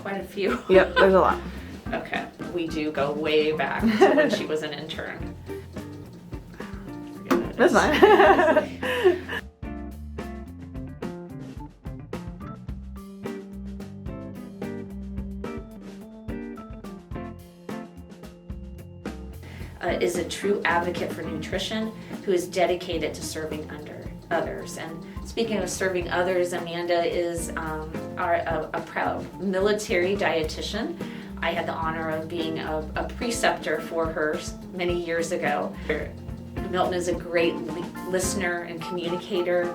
quite a few. Yep, there's a lot. Okay, we do go way back to when she was an intern. That's fine. Is a true advocate for nutrition who is dedicated to serving others. And speaking of serving others, Amanda is a proud military dietitian. I had the honor of being a preceptor for her many years ago. Milton is a great listener and communicator.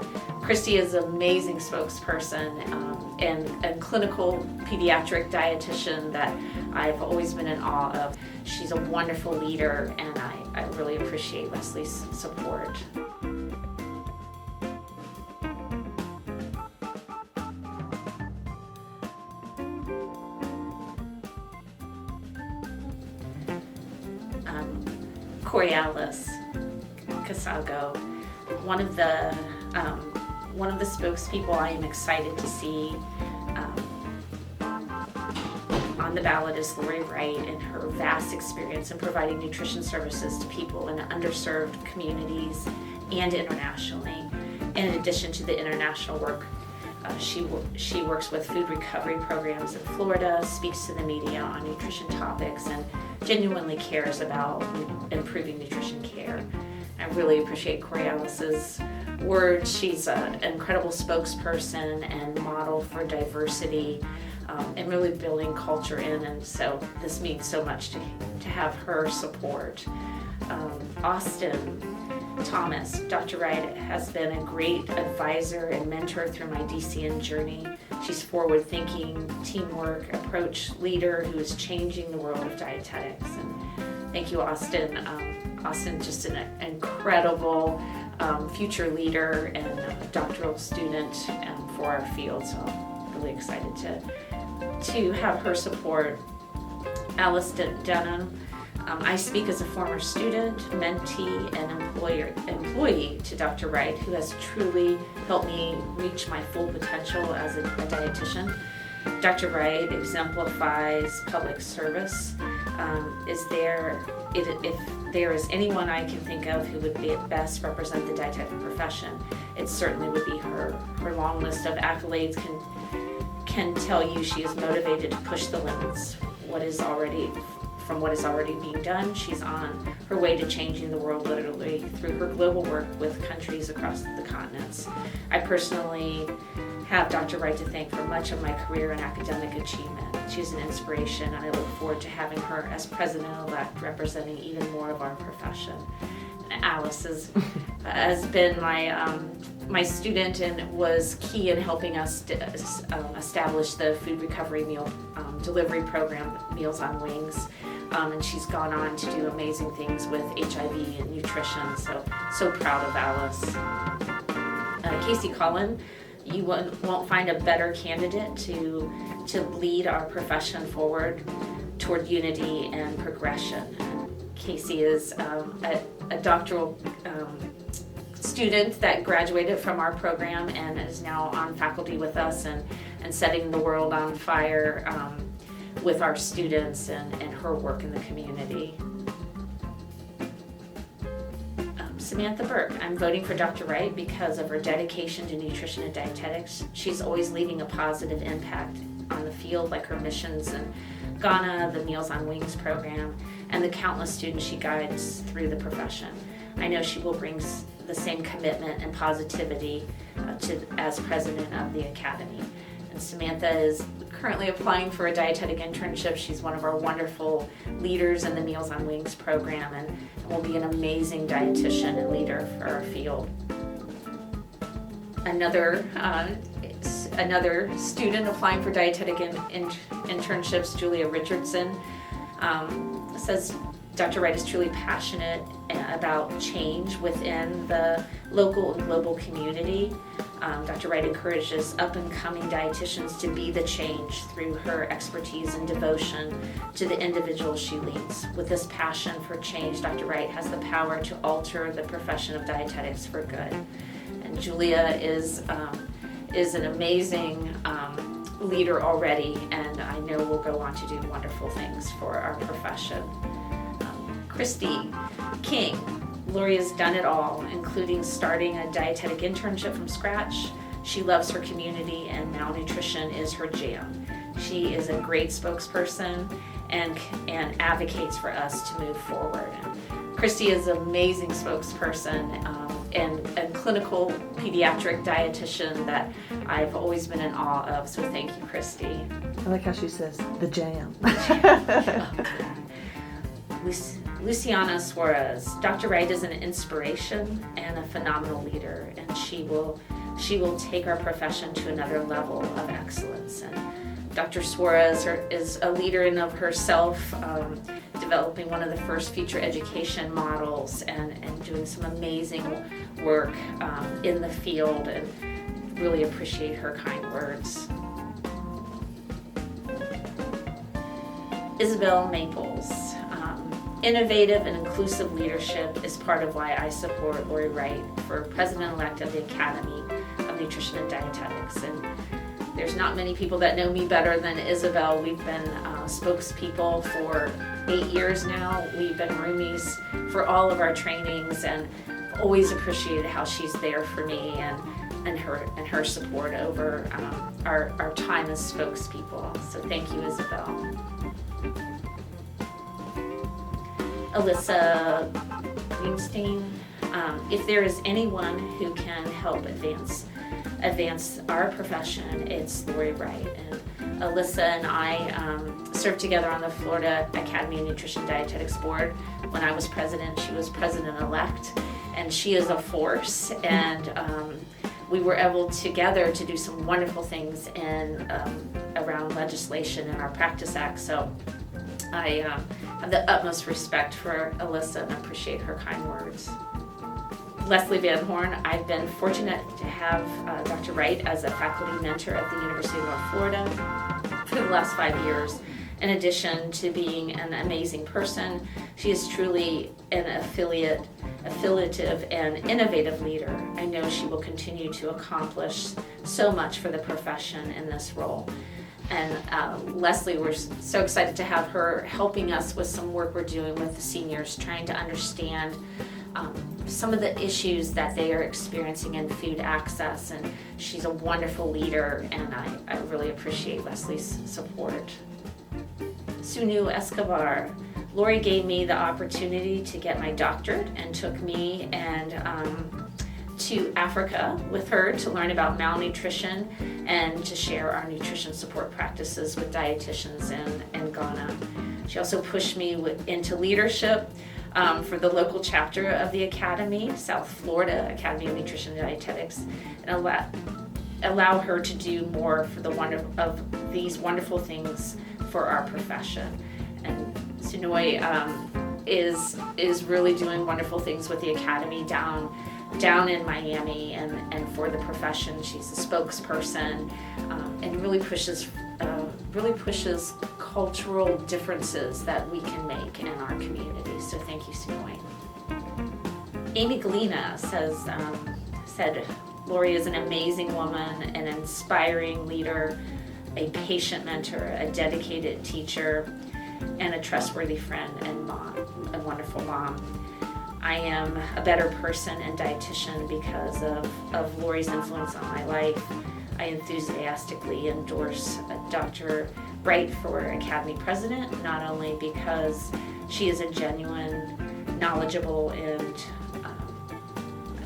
Kristi is an amazing spokesperson and clinical pediatric dietitian that I've always been in awe of. She's a wonderful leader, and I really appreciate Leslie's support. Cordialis Msora-Kasago, one of the spokespeople I am excited to see on the ballot is Lauri Wright and her vast experience in providing nutrition services to people in underserved communities and internationally. In addition to the international work, she works with food recovery programs in Florida, speaks to the media on nutrition topics, and genuinely cares about improving nutrition care. I really appreciate Cordialis's words. She's an incredible spokesperson and model for diversity and really building culture in, and so this means so much to have her support. Austin Thomas, Dr. Wright has been a great advisor and mentor through my DCN journey. She's forward-thinking, teamwork, approach leader who is changing the world of dietetics. And thank you, Austin. Austin, just an incredible future leader and doctoral student for our field. So I'm really excited to have her support. Alyssa Dunnam. I speak as a former student, mentee, and employee to Dr. Wright, who has truly helped me reach my full potential as a dietitian. Dr. Wright exemplifies public service. If there is anyone I can think of who would be at best represent the dietetic profession, it certainly would be her. Her long list of accolades can tell you she is motivated to push the limits. What is already being done, she's on her way to changing the world literally through her global work with countries across the continents. I personally have Dr. Wright to thank for much of my career and academic achievement. She's an inspiration, and I look forward to having her as president-elect representing even more of our profession. Alice has been my student and was key in helping us establish the food recovery meal delivery program, Meals on Wings. And she's gone on to do amazing things with HIV and nutrition, so proud of Alice. Casey Colin, you won't find a better candidate to lead our profession forward toward unity and progression. Casey is a doctoral student that graduated from our program and is now on faculty with us and setting the world on fire with our students and her work in the community. Samantha Burke. I'm voting for Dr. Wright because of her dedication to nutrition and dietetics. She's always leaving a positive impact on the field, like her missions in Ghana, the Meals on Wings program, and the countless students she guides through the profession. I know she will bring the same commitment and positivity as president of the Academy. And Samantha is currently applying for a dietetic internship. She's one of our wonderful leaders in the Meals on Wings program and will be an amazing dietitian and leader for our field. Another student applying for dietetic internships, Julia Richardson, says Dr. Wright is truly passionate about change within the local and global community. Dr. Wright encourages up-and-coming dietitians to be the change through her expertise and devotion to the individuals she leads. With this passion for change, Dr. Wright has the power to alter the profession of dietetics for good. And Julia is an amazing leader already, and I know will go on to do wonderful things for our profession. Kristi King. Lauri has done it all, including starting a dietetic internship from scratch. She loves her community, and malnutrition is her jam. She is a great spokesperson and advocates for us to move forward. Kristi is an amazing spokesperson and a clinical pediatric dietitian that I've always been in awe of, so thank you, Kristi. I like how she says, the jam. Luciana Soares. Dr. Wright is an inspiration and a phenomenal leader, and she will take our profession to another level of excellence. And Dr. Soares is a leader in of herself, developing one of the first future education models and doing some amazing work in the field, and really appreciate her kind words. Isabel Maples. Innovative and inclusive leadership is part of why I support Lauri Wright for President-elect of the Academy of Nutrition and Dietetics. And there's not many people that know me better than Isabel. We've been spokespeople for 8 years now. We've been roomies for all of our trainings, and always appreciated how she's there for me and her support over our time as spokespeople. So thank you, Isabel. Alyssa Greenstein. If there is anyone who can help advance our profession, it's Lauri Wright. And Alyssa and I served together on the Florida Academy of Nutrition Dietetics Board. When I was president, she was president-elect, and she is a force. And we were able together to do some wonderful things around legislation and our Practice Act. So I have the utmost respect for Alyssa and appreciate her kind words. Leslie Van Horn. I've been fortunate to have Dr. Wright as a faculty mentor at the University of North Florida for the last 5 years. In addition to being an amazing person, she is truly an affiliative and innovative leader. I know she will continue to accomplish so much for the profession in this role. And Leslie, we're so excited to have her helping us with some work we're doing with the seniors, trying to understand some of the issues that they are experiencing in food access. And she's a wonderful leader, and I really appreciate Leslie's support. Sunui Escobar. Lauri gave me the opportunity to get my doctorate and took me to Africa with her to learn about malnutrition and to share our nutrition support practices with dietitians in Ghana. She also pushed me into leadership for the local chapter of the Academy, South Florida Academy of Nutrition and Dietetics, and allow her to do more for these wonderful things for our profession. And Sunui is really doing wonderful things with the Academy down in Miami and for the profession. She's a spokesperson and really pushes cultural differences that we can make in our community. So thank you, Sunui. Amy Galena said Lauri is an amazing woman, an inspiring leader, a patient mentor, a dedicated teacher, and a trustworthy friend and mom, a wonderful mom. I am a better person and dietitian because of Lauri's influence on my life. I enthusiastically endorse Dr. Wright for Academy President, not only because she is a genuine, knowledgeable, and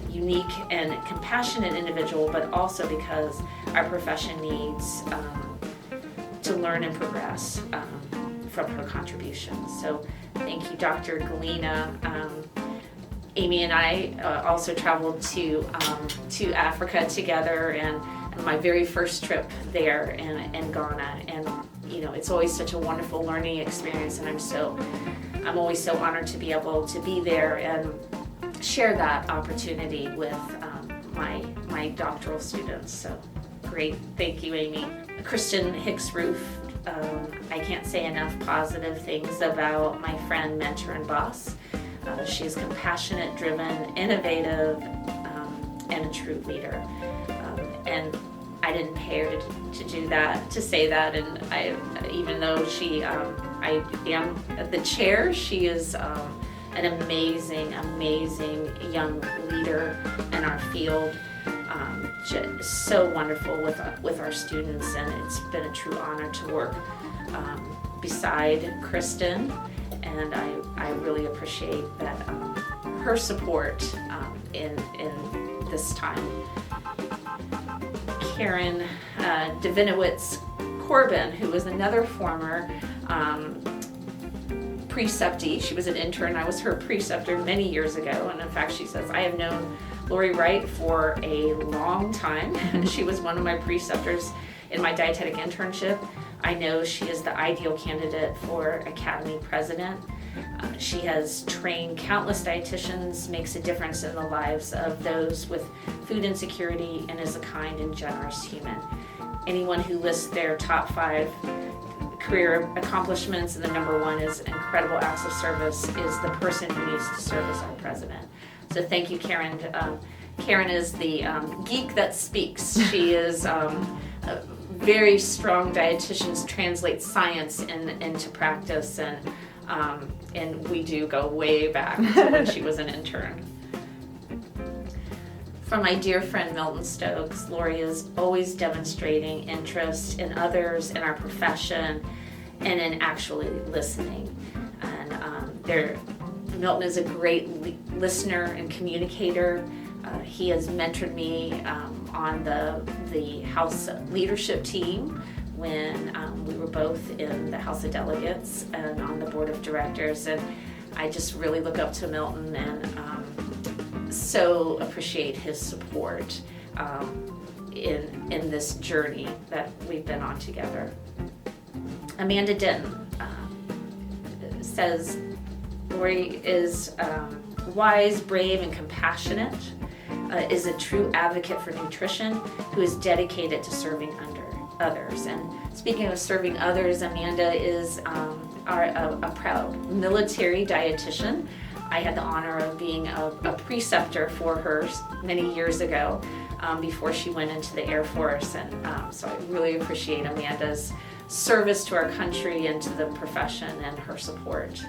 unique and compassionate individual, but also because our profession needs to learn and progress from her contributions. So thank you, Dr. Galena. Amy and I also traveled to Africa together, and my very first trip there in Ghana, and it's always such a wonderful learning experience, and I'm always so honored to be able to be there and share that opportunity with my doctoral students. So great, thank you, Amy. Kristen Hicks-Roof. I can't say enough positive things about my friend, mentor, and boss. She is compassionate, driven, innovative, and a true leader. And I didn't pay her to do that, to say that, and even though I am the chair, she is an amazing young leader in our field. Just so wonderful with our students, and it's been a true honor to work beside Kristen, and I really appreciate that her support in this time. Karen Davidowitz Corbin, who was another former preceptee. She was an intern. I was her preceptor many years ago, and in fact she says, I have known Lauri Wright for a long time. She was one of my preceptors in my dietetic internship. I know she is the ideal candidate for Academy President. She has trained countless dietitians, makes a difference in the lives of those with food insecurity, and is a kind and generous human. Anyone who lists their top 5 career accomplishments, and the number 1 is incredible acts of service, is the person who needs to serve as our president. So thank you, Karen. Karen is the geek that speaks. She is a very strong dietitian, translates science into practice, and we do go way back to when she was an intern. From my dear friend Milton Stokes, Lauri is always demonstrating interest in others, in our profession, and in actually listening. And Milton is a great listener and communicator. He has mentored me on the House leadership team when we were both in the House of Delegates and on the board of directors. And I just really look up to Milton and so appreciate his support in this journey that we've been on together. Amanda Denton says Lauri is wise, brave, and compassionate, is a true advocate for nutrition, who is dedicated to serving others. And speaking of serving others, Amanda is a proud military dietitian. I had the honor of being a preceptor for her many years ago before she went into the Air Force, and so I really appreciate Amanda's service to our country and to the profession and her support.